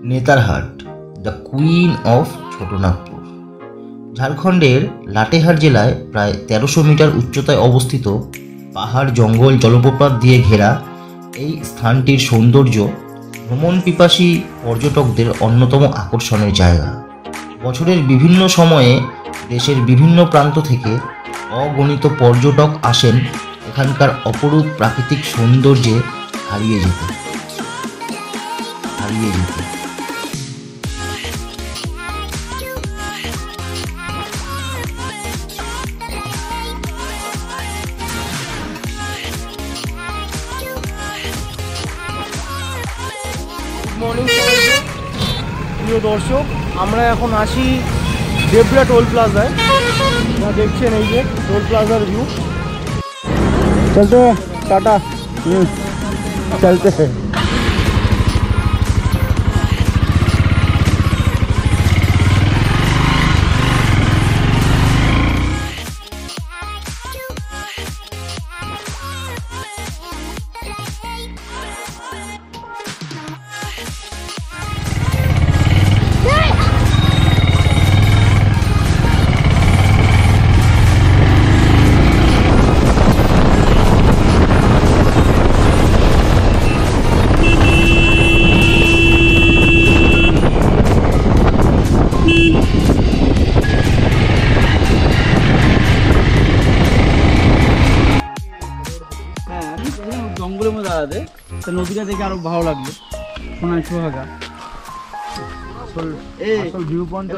Netarhat, the queen of Chotanagpur. ঝাড়খণ্ডের লাটেহার জেলায় প্রায় 1300 মিটার উচ্চতায় অবস্থিত পাহাড়, জঙ্গল, জলপ্রপাত দিয়ে ঘেরা এই স্থানটির সৌন্দর্য ভ্রমণ পিপাসী পর্যটকদের অন্যতম আকর্ষণের জায়গা। বছরের বিভিন্ন সময়ে দেশের বিভিন্ন প্রান্ত থেকে অগণিত পর্যটক আসেন এখানকার অপরূপ প্রাকৃতিক সৌন্দর্যে হারিয়ে যেতে। মর্নিং প্রিয় দর্শক, আমরা এখন আসি দেবরা টোল প্লাজায়। আপনারা দেখছেন এই যে টোল প্লাজার ভিউ। চলতে টাটা, চলতে জঙ্গলের মধ্যে দাঁড়াতে, তো নদীটা দেখে আরো ভালো লাগলো। সোনার সোহাগা ভিউ পয়েন্ট।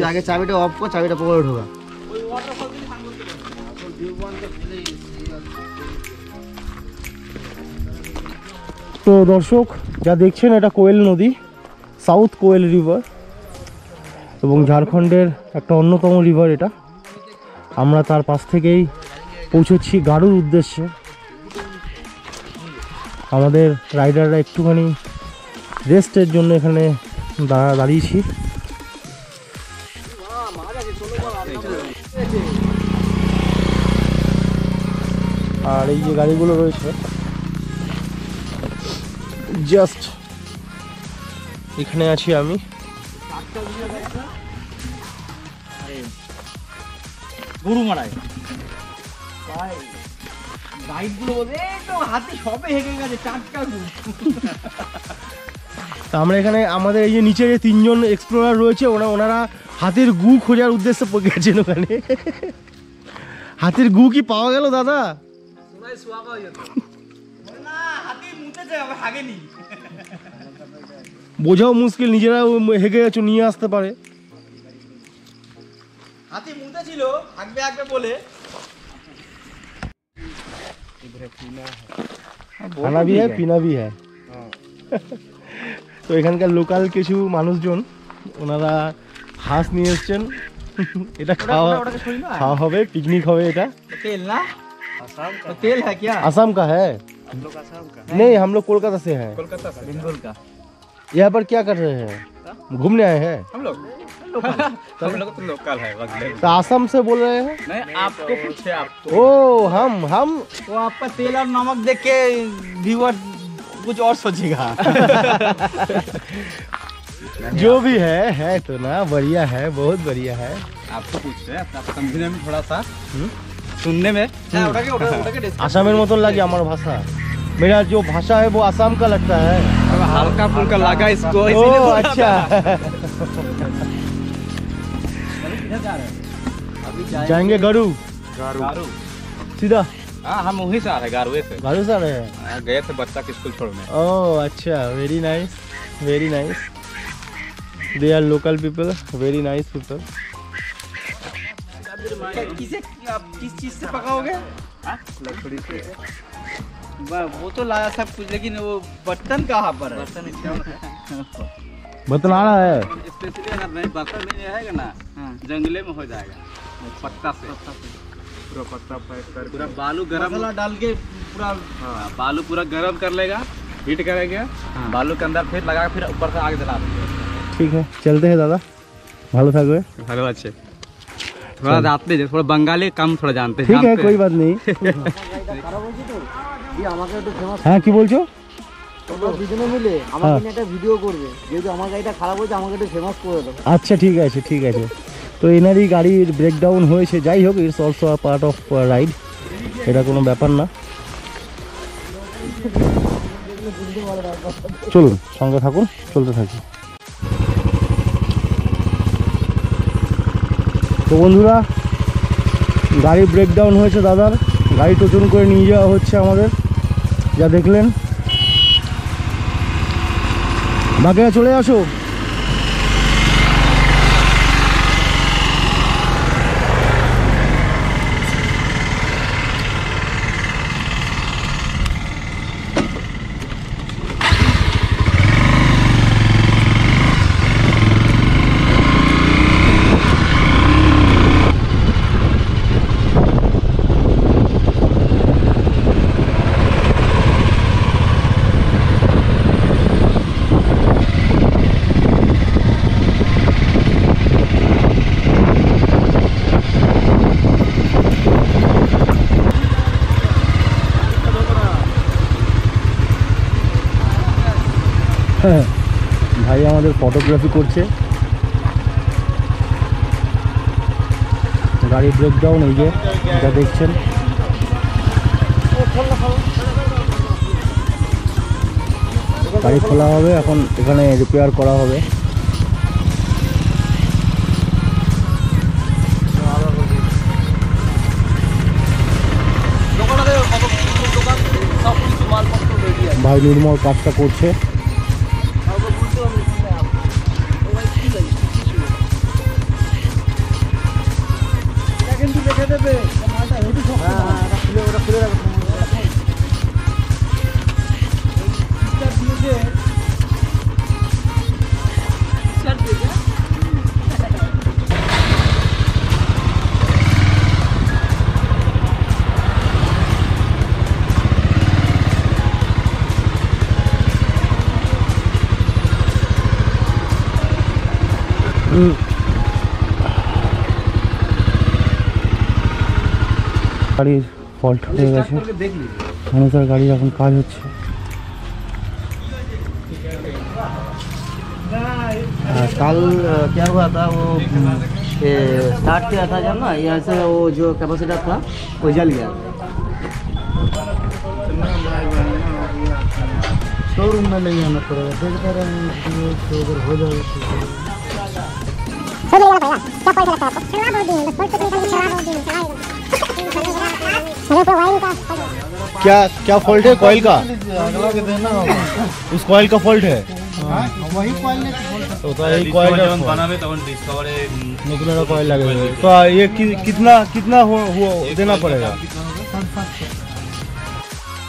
আগে চাবিটা অফ কর, চাবিটা পকেটে ঢোকা। তো দর্শক, যা দেখছেন এটা কোয়েল নদী, সাউথ কোয়েল রিভার, এবং ঝাড়খণ্ডের একটা অন্যতম রিভার এটা। আমরা তার পাশ থেকেই পৌঁছচ্ছি গাড়ুর উদ্দেশ্যে। আমাদের রাইডাররা একটুখানি রেস্টের জন্য এখানে দাঁড়িয়েছি। আর এই যে গাড়িগুলো রয়েছে জাস্ট এখানে আছি আমি। গরু মারায় আমরা এখানে আমাদের এই যে নিচে যে 3 জন এক্সপ্লোরার রয়েছে, ওনারা হাতির গু খোঁজার উদ্দেশ্যে গেছেন ওখানে। হাতির গু কি পাওয়া গেল দাদা? বোঝাও মুশকিল, নিজেরা হেগে গেছো, নিয়ে আসতে পারে। হাতি মুতে ছিল থাকবে আগবে বলে। খানা ভি হ্যায়, পিনা ভি হ্যায়। তো এখানকার লোকাল কিছু মানুষজন, ওনারা হাঁস নিয়ে এসছেন। এটা খাওয়া হবে, পিকনিক হবে। এটা তেল না, तेल है क्या? असम का है। हम लोग असम का नहीं, हम लोग कोलकाता से हैं। कोलकाता से, बेंगलोर का। यहाँ पर क्या कर रहे हैं? घूमने आए हैं हम लोग। हम लोग तो लोकल है, तो असम से बोल रहे हैं? नहीं, आपको पूछे आपको। ओ हम वो आपका तेल और नमक देख के व्यूअर कुछ और सोचेगा। जो भी है तो ना बढ़िया है, बहुत बढ़िया है। आपको पूछ रहे हैं, आप समझने में थोड़ा सा सुनने में आसामेर मतन लगे हमारा भाषा। मेरा जो भाषा है वो आसाम का लगता है। हल्का फुल्का लगा इसको। ओ अच्छा। जाएंगे गारू सीधा। हाँ, हम वहीं से आ रहे हैं, गारू से। गारू से आ रहे हैं, गए थे बच्चा के स्कूल छोड़ने। ओह अच्छा, very nice, very nice. They are local people, very nice people. किस चीज से पकाओगे? लकड़ी से। वो तो लाया सब कुछ, लेकिन वो बर्तन कहाँ पर है? बर्तन आ रहा है स्पेशली। अगर नहीं बर्तन नहीं रहेगा ना, जंगले में हो जाएगा। पत्ता से पूरा पत्ता पैक कर, पूरा बालू गरम मसाला डाल के पूरा। हाँ, बालू पूरा गरम कर लेगा, हीट करेंगे। बालू के अंदर फिर लगा, फिर ऊपर से आग जला देंगे। ठीक है, चलते हैं दादा। ভালো থাকবে। ভালো আছে। थोड़ा जानते हैं, थोड़ा बंगाली कम थोड़ा जानते हैं। ठीक है, कोई बात नहीं। हाँ, কি বলছো? দুজনে মিলে আমাকে নিয়ে একটা ভিডিও করবে, যেহেতু আমার গাড়িটা খারাপ হয়েছে আমাকে একটু ফেমাস করে দাও। আচ্ছা ঠিক আছে ঠিক আছে। তো এনারই গাড়ির ব্রেকডাউন হয়েছে, যাই হোক it's also a part of ride, এটা কোনো ব্যাপার না। চলুন সঙ্গে থাকুন, চলতে থাকি। তো বন্ধুরা, গাড়ি ব্রেকডাউন হয়েছে দাদার, গাড়ি টোচন করে নিয়ে যাওয়া হচ্ছে আমাদের, যা দেখলেন। বাকিরা চলে আসো। ভাই আমাদের ফটোগ্রাফি করছে। গাড়ি ব্রেকডাউন, এই যে যা দেখছেন। গাড়ি খোলা হবে এখন, এখানে রিপেয়ার করা হবে। ভাই নির্মল কাজটা করছে। গাড়ির ফল্ট হয়ে গেছে, মানুষের গাড়ির এখন কাজ হচ্ছে। कल क्या हुआ था, वो स्टार्ट किया था जब ना, यहाँ से वो जो कैपेसिटर था वो जल गया। शोरूम में नहीं आना पड़ेगा, देखते रहेंगे हो जाएगा। क्या क्या फॉल्ट है? कॉइल का, अगला के देना होगा, उस कॉइल का फॉल्ट है। वही कॉइल ने तो ये कॉइल नতুন একটা কয়েল লাগে। তো ये कितना कितना देना पड़ेगा?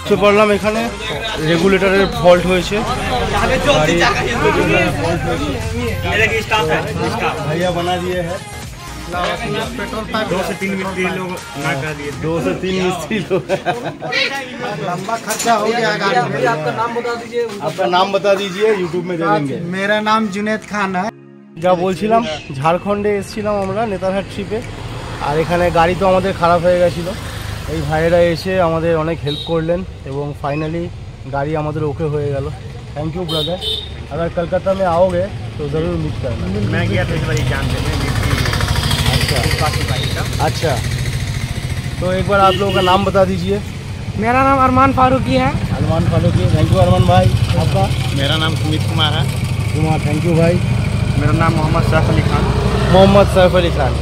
তো বললাম এখানে রেগুলেটরের ফল্ট হয়েছে, भैया बना दिए हैं। पेट्रोल पाइप 2 से 3 मिस्त्री लोग ना कर दिए, 2 से 3 मिस्त्री लोग। लंबा खर्चा हो गया गाड़ी में। आपका नाम बता दीजिए। आपका नाम बता दीजिए, यूट्यूब में दे देंगे। मेरा नाम जुनेद खान है। যা বলছিলাম, ঝাড়খণ্ডে এসেছিলাম আমরা নেতারহাট ট্রিপে, আর এখানে গাড়ি তো আমাদের খারাপ হয়ে গেছিলো। এই ভাইয়েরা এসে আমাদের অনেক হেল্প করলেন এবং ফাইনালি গাড়ি আমাদের ওকে হয়ে গেল। Thank you brother. अगर कलकत्ता में आओगे तो ज़रूर मीट करना। मैं गया था इस बार एग्जाम देने। अच्छा, तो एक बार आप लोगों का नाम बता दीजिए। मेरा नाम अरमान फारूकी है। अरमान फारूकी, थैंक यू अरमान भाई। आपका? मेरा नाम सुमित कुमार है। कुमार, थैंक यू भाई। मेरा नाम मोहम्मद सैफ अली खान। मोहम्मद सैफ अली खान।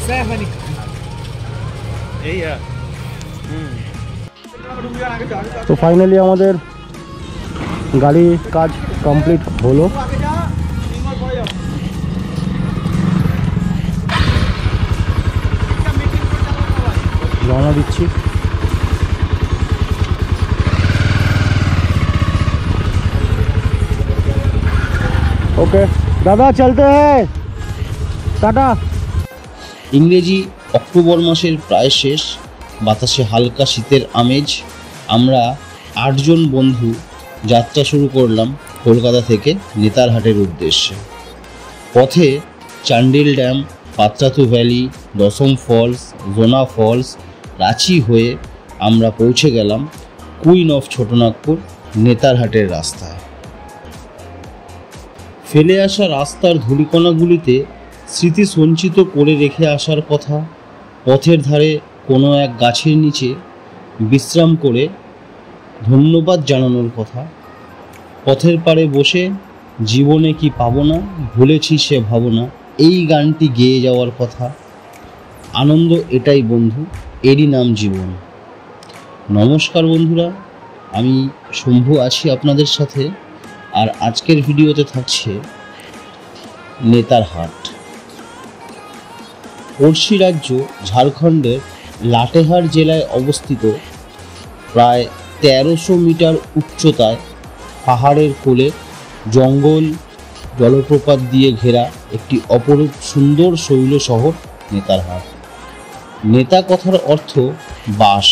सैफ अली खान यही है। তো ফাইনালি আমাদের গাড়ির কাজ কমপ্লিট হলো। রওনা দিচ্ছি। ওকে দাদা, চলতে হ্যায়, টাটা। ইংরেজি অক্টোবর মাসের প্রায় শেষ, বাতাসে হালকা শীতের আমেজ। আমরা 8 জন বন্ধু যাত্রা শুরু করলাম কলকাতা থেকে নেতারহাটের উদ্দেশ্যে। পথে চান্ডিল ড্যাম, পাত্রাতু ভ্যালি, দশম ফলস, জোনা ফলস, রাঁচি হয়ে আমরা পৌঁছে গেলাম কুইন অফ ছোটনাগপুর নেতারহাটের রাস্তায়। ফেলে আসা রাস্তার ধূলিকণাগুলিতে স্মৃতি সঞ্চিত করে রেখে আসার কথা, পথের ধারে কোনো এক গাছের নিচে বিশ্রাম করে ধন্যবাদ জানানোর কথা, পথের পাড়ে বসে জীবনে কি পাবো না ভুলেছি সে ভাবনা, এই গানটি গেয়ে যাওয়ার কথা। আনন্দ এটাই বন্ধু, এরই নাম জীবন। নমস্কার বন্ধুরা, আমি শম্ভু আছি আপনাদের সাথে। আর আজকের ভিডিওতে থাকছে নেতারহাট। পড়শি রাজ্য ঝাড়খণ্ডের লাটেহার জেলায় অবস্থিত, প্রায় 1300 মিটার উচ্চতায় পাহাড়ের কোলে জঙ্গল জলপ্রপাত দিয়ে ঘেরা একটি অপরূপ সুন্দর শৈল শহর নেতারহাট। নেতা কথার অর্থ বাঁশ।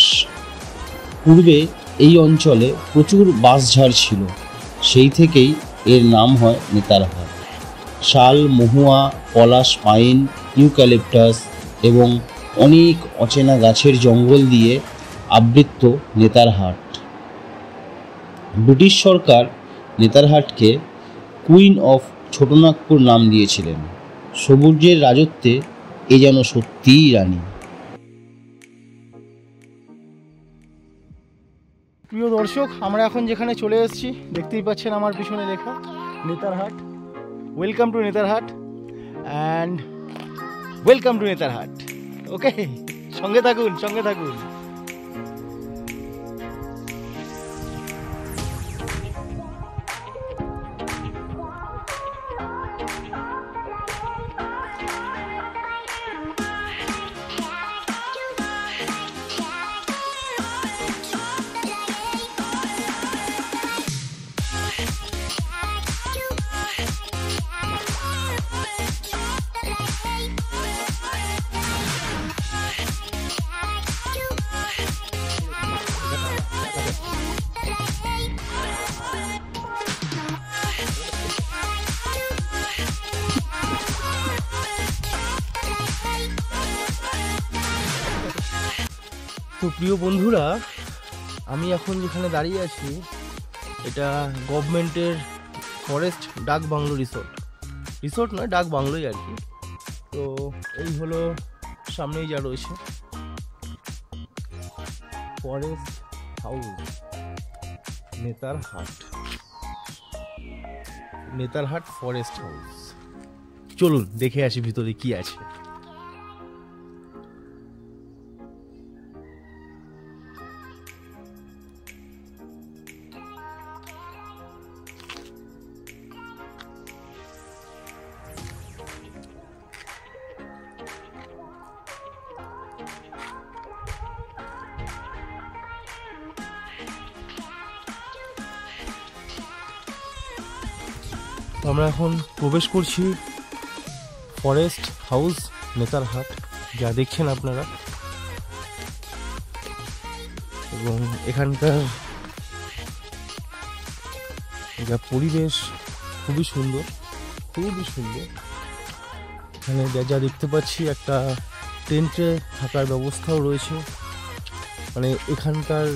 পূর্বে এই অঞ্চলে প্রচুর বাঁশঝাড় ছিল, সেই থেকেই এর নাম হয় নেতারহাট। শাল, মহুয়া, পলাশ, পাইন, ইউক্যালিপটাস এবং অনেক অচেনা গাছের জঙ্গল দিয়ে আবৃত নেতারহাট। ব্রিটিশ সরকার নেতারহাটকে কুইন অফ ছোটনাগপুর নাম দিয়েছিলেন। সবুজের রাজত্বে এ যেন সত্যিই রানী। প্রিয় দর্শক, আমরা এখন যেখানে চলে এসেছি দেখতেই পাচ্ছেন আমার পিছনে লেখা Netarhat. Welcome to Netarhat and welcome to Netarhat. Okay, সঙ্গে থাকুন, সঙ্গে থাকুন। তো প্রিয় বন্ধুরা, আমি এখন যেখানে দাঁড়িয়ে আছি এটা গভর্নমেন্টের ফরেস্ট ডাক বাংলো রিসোর্ট নয়, ডাক বাংলোই আর কি। তো এই হলো সামনেই যা রয়েছে forest house Netarhat forest house. চলুন দেখে আসি ভিতরে কি আছে। তো আমরা এখন প্রবেশ করছি ফরেস্ট হাউস নেতারহাট, যা দেখছেন আপনারা। এবং এখানকার যা পরিবেশ খুবই সুন্দর। এখানে যা দেখতে পাচ্ছি একটা টেন্টে থাকার ব্যবস্থাও রয়েছে। মানে এখানকার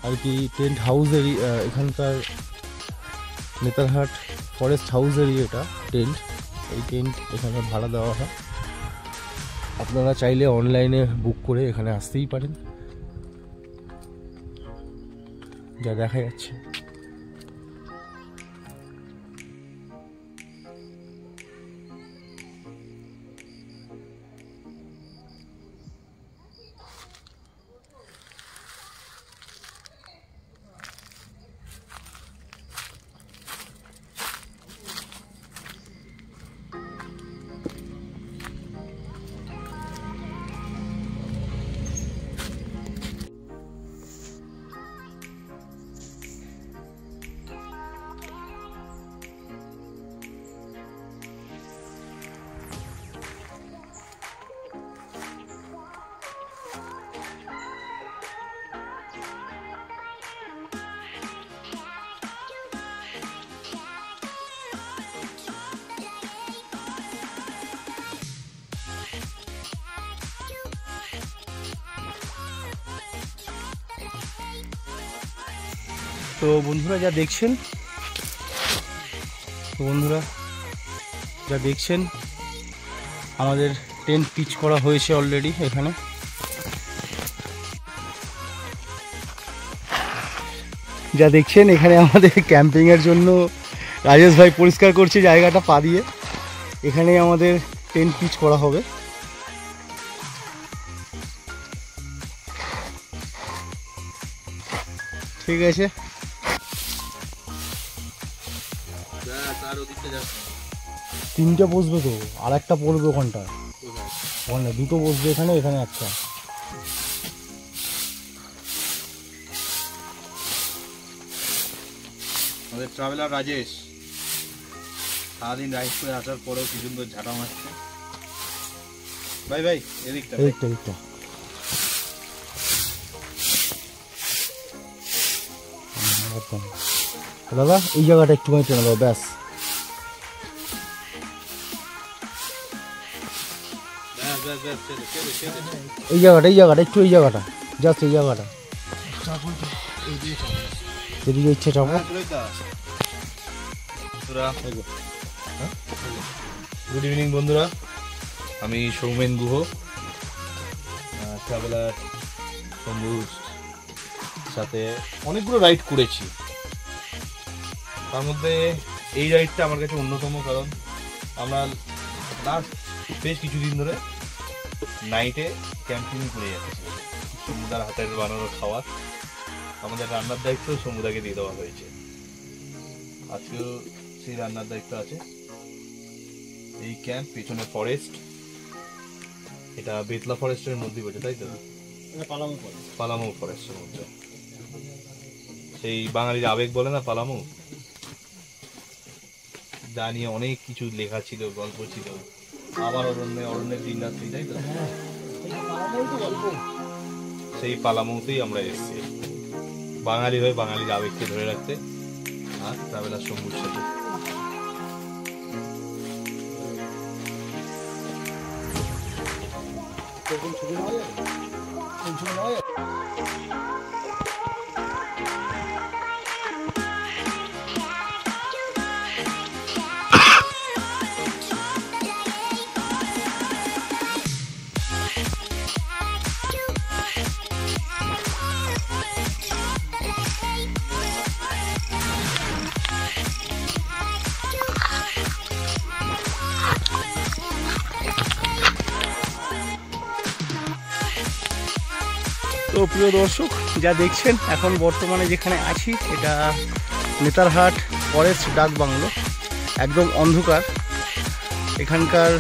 আর কি টেন্ট হাউসেরই, এখানকার নেতারহাট ফরেস্ট হাউসেরই এটা টেন্ট। এই টেন্ট এখানে ভাড়া দেওয়া হয়। আপনারা চাইলে অনলাইনে বুক করে এখানে আসতেই পারেন। যা দেখা যাচ্ছে তো বন্ধুরা যা দেখছেন আমাদের টেন্ট পিচ করা হয়েছে অলরেডি। এখানে যা দেখছেন এখানে আমাদের ক্যাম্পিংয়ের জন্য রাজেশ ভাই পরিষ্কার করছে জায়গাটা পা দিয়ে। এখানে আমাদের টেন্ট পিচ করা হবে। ঠিক আছে, তিনটে বসবে তো, আর একটা পড়বে ওখানটা, ওখানে দুটো বসবে, এখানে এখানে একটা। আমাদের ট্রাভেলার রাজেশ সারাদিন রাইড করে আসার পরেও কি সুন্দর ঝাঁটা মারছে। ভাই ভাই এদিকটা এদিকটা দাদা, এই জায়গাটা একটুখানি টেনে দাও, ব্যাস। এই জায়গাটা একটু, এই জায়গাটা জাস্ট, এই জায়গাটা যেদিকে ইচ্ছে চাপো। গুড ইভিনিং বন্ধুরা, আমি সৌমেন গুহ, ট্রাভেলার শম্ভুর সাথে অনেকগুলো রাইড করেছি। তার মধ্যে এই রাইডটা আমার কাছে অন্যতম, কারণ আমরা লাস্ট বেশ কিছুদিন ধরে নাইটে ক্যাম্পিং করে যাচ্ছি। সমুদার হাতের বানানো খাবার, আমাদের রান্নার দায়িত্ব সমুদাকে দিয়ে দেওয়া হয়েছে। আজকেও সেই রান্নার দায়িত্ব আছে। এই ক্যাম্প পেছনে ফরেস্ট, এটা বেতলা ফরেস্টের মধ্যে পড়ছে, তাই তো? পালামৌ ফরেস্টের মধ্যে, সেই বাঙালির আবেগ বলে না পালামৌ, যা নিয়ে অনেক কিছু লেখা ছিল, গল্প ছিল। আবার অরণ্যের দিন রাত্রি, তাই তো? সেই পালামৌতেই আমরা এসেছি বাঙালি হয়ে, বাঙালির আবেগকে ধরে রাখতে, আর ট্রাভেলার শম্ভুর সাথে। তো প্রিয় দর্শক, যা দেখছেন এখন বর্তমানে যেখানে আছি, এটা নেতারহাট ফরেস্ট ডাক বাংলো। একদম অন্ধকার। এখানকার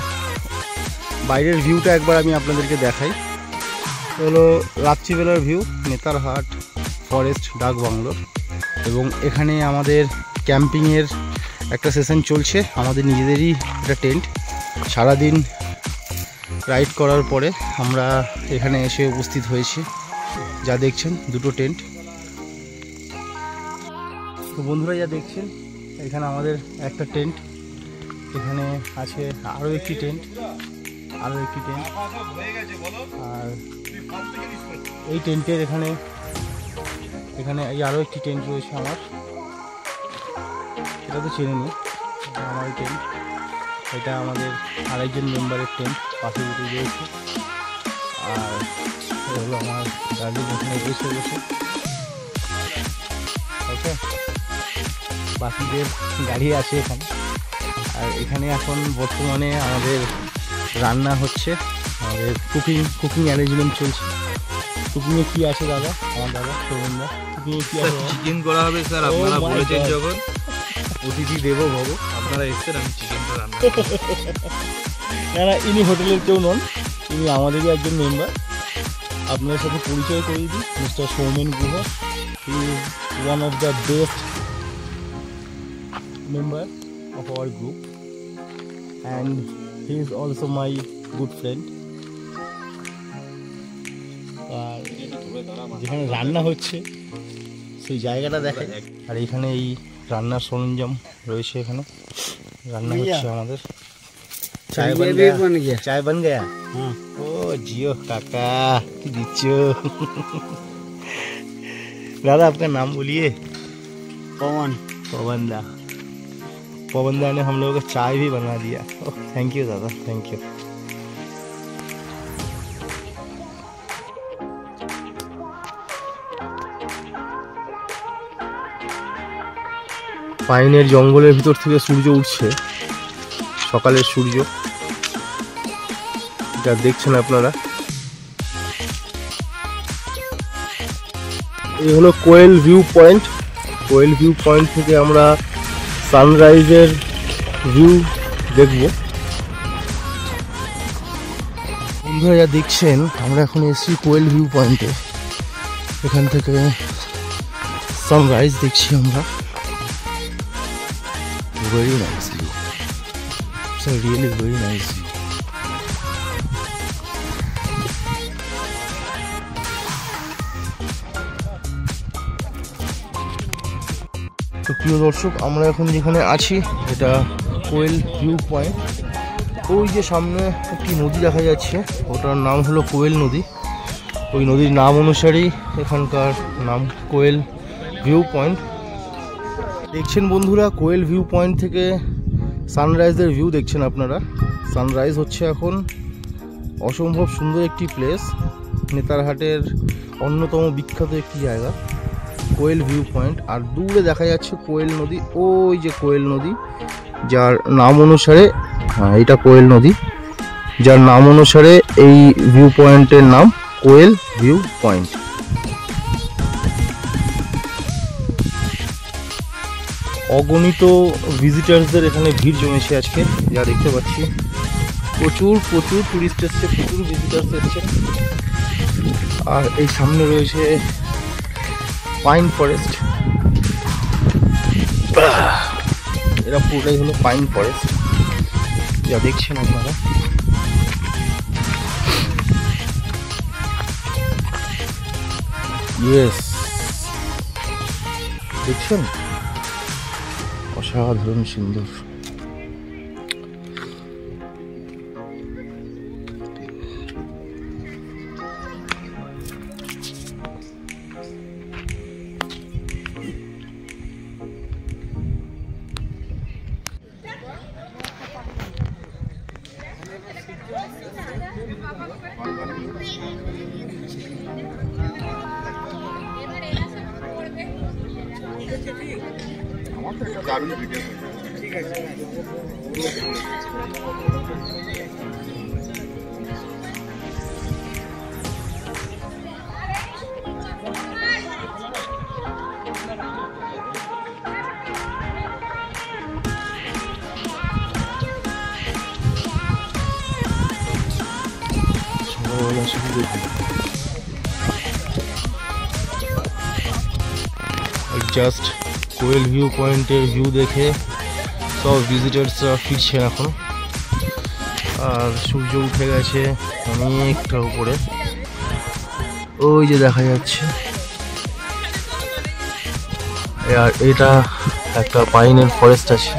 বাইরের ভিউটা একবার আমি আপনাদেরকে দেখাই। হলো রাত্রিবেলার ভিউ নেতারহাট ফরেস্ট ডাক বাংলো। এবং এখানে আমাদের ক্যাম্পিংয়ের একটা সেশন চলছে, আমাদের নিজেদেরই একটা টেন্ট। সারাদিন রাইড করার পরে আমরা এখানে এসে উপস্থিত হয়েছি। যা দেখছেন দুটো টেন্ট। তো বন্ধুরা যা দেখছেন এখানে আমাদের একটা টেন্ট, এখানে আছে আরও একটি টেন্ট, আর এই টেন্টের এখানে এই আরও একটি টেন্ট রয়েছে আমার। এটা তো চেনে নি, এটা আমার টেন্ট। এটা আমাদের আরেকজন মেম্বারের টেন্ট, পাশে দুটো রয়েছে। আর হলো আমার দার্জিলিং, এখানে বসে ওকে, বাকিদের গাড়ি আছে এখানে। আর এখানে এখন বর্তমানে আমাদের রান্না হচ্ছে, আমাদের কুকিং অ্যারেঞ্জমেন্ট চলছে। কুকিংয়ে কি আছে দাদা, আমার দাদা সৌমেনদা, কুকিংয়ে কি আছে? চিকেন করা হবে স্যার, আপনারা বলেছেন যখন অতিথি দেব ভাবো, আপনারা এসেছেন, আমি চিকেনটা রান্না না, ইনি হোটেলের কেউ নন, ইনি আমাদেরই একজন মেম্বার। আপনার সাথে পরিচয় করিয়ে দিই, mister Soumen Guha. He is one of the best member of our group and he is also my good friend. আর যেখানে রান্না হচ্ছে সেই জায়গাটা দেখে। আর এখানে এই রান্নার সরঞ্জাম রয়েছে, এখানে রান্না হচ্ছে আমাদের। চায় বান গয়া। ও জিও কাকা কি দিচ্ছ? দাদা আপনার নাম বলিয়ে। पवन दा ने हम लोगों को चाय भी बना दिया। थैंक यू दादा, थैंक यू। পাইনের জঙ্গলের ভিতর থেকে সূর্য উঠছে, সকালের সূর্য, যা দেখছেন আপনারা। এই হলো কোয়েল ভিউ পয়েন্ট। কোয়েল ভিউ পয়েন্ট থেকে আমরা সানরাইজের ভিউ দেখব। বন্ধুরা যা দেখছেন, আমরা এখন এসেছি কোয়েল ভিউ পয়েন্টে। এখান থেকে সানরাইজ দেখছি আমরা। Very nice view. It's a really very nice view. তো প্রিয় দর্শক, আমরা এখন যেখানে আছি এটা কোয়েল ভিউ পয়েন্ট। ওই যে সামনে একটি নদী দেখা যাচ্ছে, ওটার নাম হলো কোয়েল নদী। ওই নদীর নাম অনুসারেই এখানকার নাম কোয়েল ভিউ পয়েন্ট। দেখছেন বন্ধুরা, কোয়েল ভিউ পয়েন্ট থেকে সানরাইজের ভিউ দেখছেন আপনারা। সানরাইজ হচ্ছে এখন। অসম্ভব সুন্দর একটি প্লেস, নেতারহাটের অন্যতম বিখ্যাত একটি জায়গা কোয়েল ভিউ পয়েন্ট। আর দূরে দেখা যাচ্ছে কোয়েল নদী, ওই যে কোয়েল নদী, যার নাম অনুসারে, হ্যাঁ এটা কোয়েল নদী, যার নাম অনুসারে এই ভিউ পয়েন্টের নাম কোয়েল ভিউ পয়েন্ট। অগণিত ভিজিটার্সদের এখানে ভিড় জমেছে আজকে, যা দেখতে পাচ্ছি। প্রচুর টুরিস্ট এসছে, প্রচুর ভিজিটার্স এসছে। আর এই সামনে রয়েছে পাইন ফরেস্ট। এরা পুরোটাই হলো পাইন ফরেস্ট, যা দেখছেন আপনারা। ইয়েস, দেখছেন, অসাধারণ সুন্দর। জাস্ট কোয়েল ভিউ পয়েন্টের ভিউ দেখে সব ভিজিটার্সরা ফিরছেন এখন। আর সূর্য উঠে গেছে অনেকটা উপরে, ওই যে দেখা যাচ্ছে। আর এটা একটা পাইনের ফরেস্ট আছে,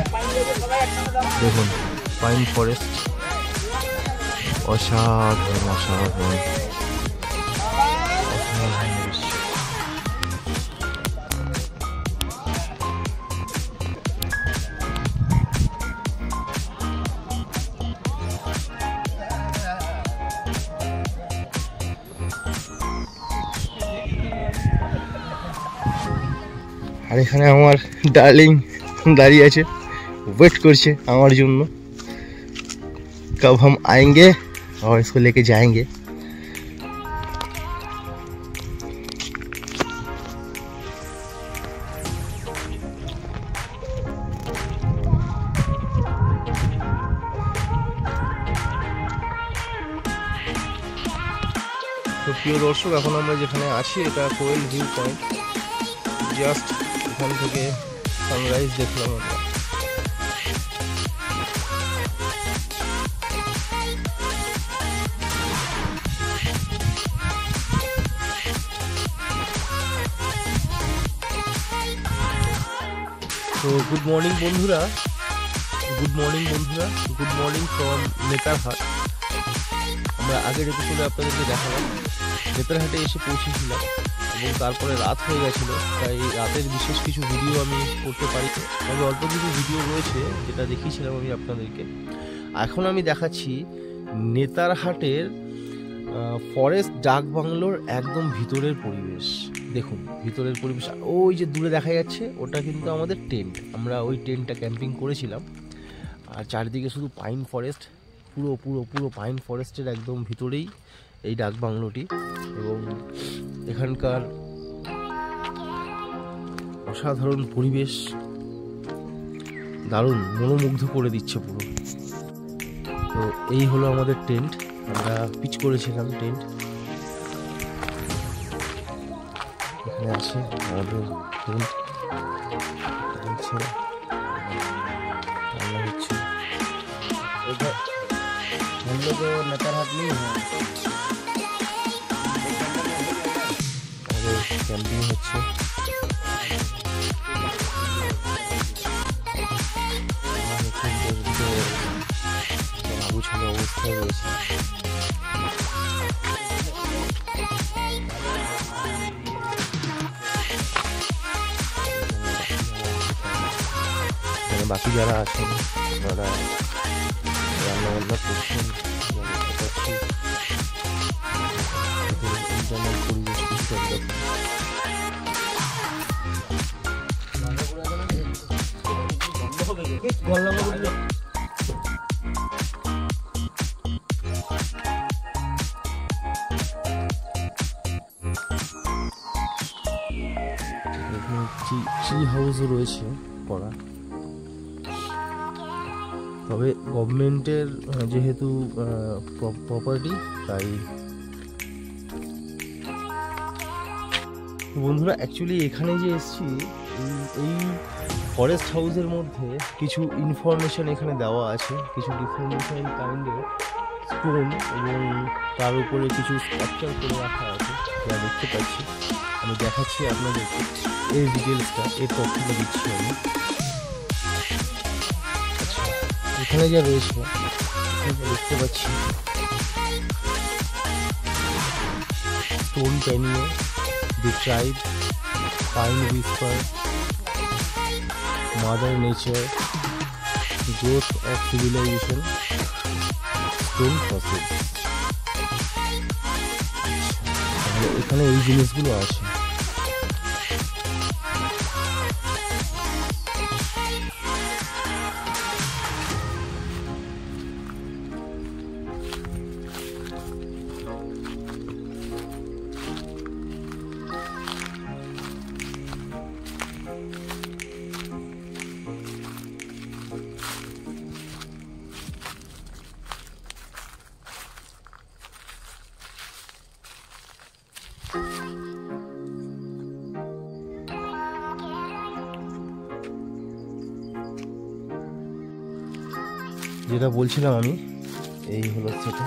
দেখুন পাইন ফরেস্ট, অসাধারণ অসাধারণ। আর এখানে আমার ডার্লিং দাঁড়িয়ে আছে, ওয়েট করছে আমার জন্য। कब हम आएंगे और इसको लेके जाएंगे। তো প্রিয় দর্শক, এখন আমরা যেখানে আছি এটা কোয়েল ভিউ পয়েন্ট। জাস্ট এখান থেকে সানরাইজ দেখলাম আমরা। তো গুড মর্নিং বন্ধুরা, গুড মর্নিং ফ্রম নেতারহাট। আমরা আগের এপিসোডে আপনাদেরকে দেখালাম নেতারহাটে এসে পৌঁছেছিলাম। এবং তারপরে রাত হয়ে গেছিলো, তাই রাতের বিশেষ কিছু ভিডিও আমি করতে পারি। তবে অল্প কিছু ভিডিও রয়েছে যেটা দেখিয়েছিলাম আমি আপনাদেরকে। এখন আমি দেখাচ্ছি নেতারহাটের ফরেস্ট ডাক বাংলোর একদম ভিতরের পরিবেশ। দেখুন ভিতরের পরিবেশ, ওই যে দূরে দেখা যাচ্ছে ওটা কিন্তু আমাদের টেন্ট, আমরা ওই টেন্টটা ক্যাম্পিং করেছিলাম। আর চারিদিকে শুধু পাইন ফরেস্ট, পুরো পুরো পুরো পাইন ফরেস্টের একদম ভিতরেই এই ডাক বাংলোটি। এবং এখানকার অসাধারণ পরিবেশ দারুণ মনোমুগ্ধ করে দিচ্ছে পুরো। তো এই হলো আমাদের টেন্ট, আমরা পিচ করেছিলাম টেন্ট। এখানে আছে আমাদের টেন্ট, রান্না হচ্ছে। हम लोग नेतारहाट नहीं है, আমাদের ক্যাম্পিং হচ্ছে। অবস্থায় রয়েছে। বাকি যারা আছেন তারা রান্না বান্না করছেন, পরিবেশ কিছু একরকম। ট্রি হাউসও রয়েছে করা। তবে গভর্নমেন্টের যেহেতু প্রপার্টি, তাই বন্ধুরা অ্যাকচুয়ালি এখানে যে এসেছি, এই ফরেস্ট হাউসের মধ্যে কিছু ইনফরমেশন এখানে দেওয়া আছে, কিছু ডিফারেন্ট কাইন্ডের স্টোন এবং তার উপরে কিছু স্ট্রাকচার করে রাখা আছে যা দেখতে পাচ্ছি। আমি দেখাচ্ছি আপনাদেরকে এই ডিটেলসটা, এর তথ্যটা দিচ্ছি আমি। আচ্ছা, এখানে যা রয়েছে দেখতে পাচ্ছি স্টোন প্যানিও, the tribe, pine whisper, mother nature, growth of civilisation, stone fossil. তাহলে এখানে এই জিনিসগুলো আছে। যেটা বলছিলাম আমি, এই হলো সেটা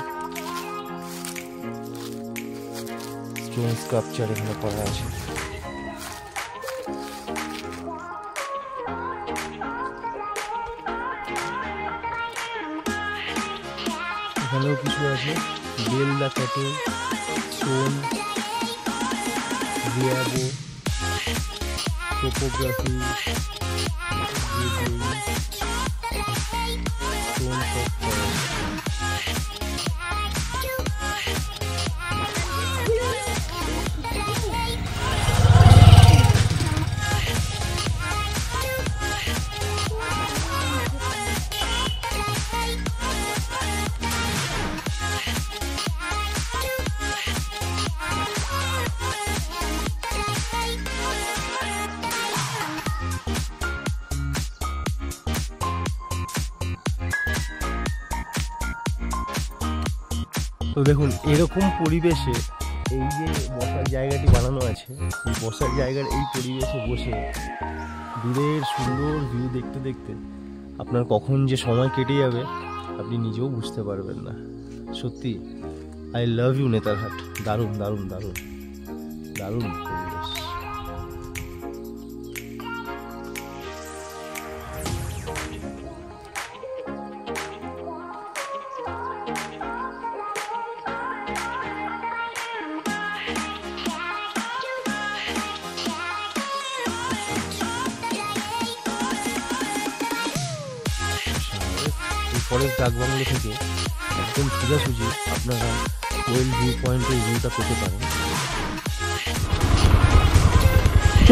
স্টোন স্কাল্পচার এখানে করা আছে। এখানেও কিছু আছে, বেল দা ক্যাটেল, স্টোন, রিয়াবো, টোপোগ্রাফি, স্টোন তো দেখুন এরকম পরিবেশে এই যে বসার জায়গাটি বানানো আছে, এই বসার জায়গার এই পরিবেশে বসে দূরের সুন্দর ভিউ দেখতে দেখতে আপনার কখন যে সময় কেটে যাবে আপনি নিজেও বুঝতে পারবেন না। সত্যি আই লাভ ইউ নেতারহাট, দারুণ দারুণ দারুণ দারুণ পরিবেশ। ফরেস্ট ডাকবাংলো থেকে একদম সোজাসুজি আপনারা কোয়েল ভিউ পয়েন্টের ভিউটা পেতে পারেন। চ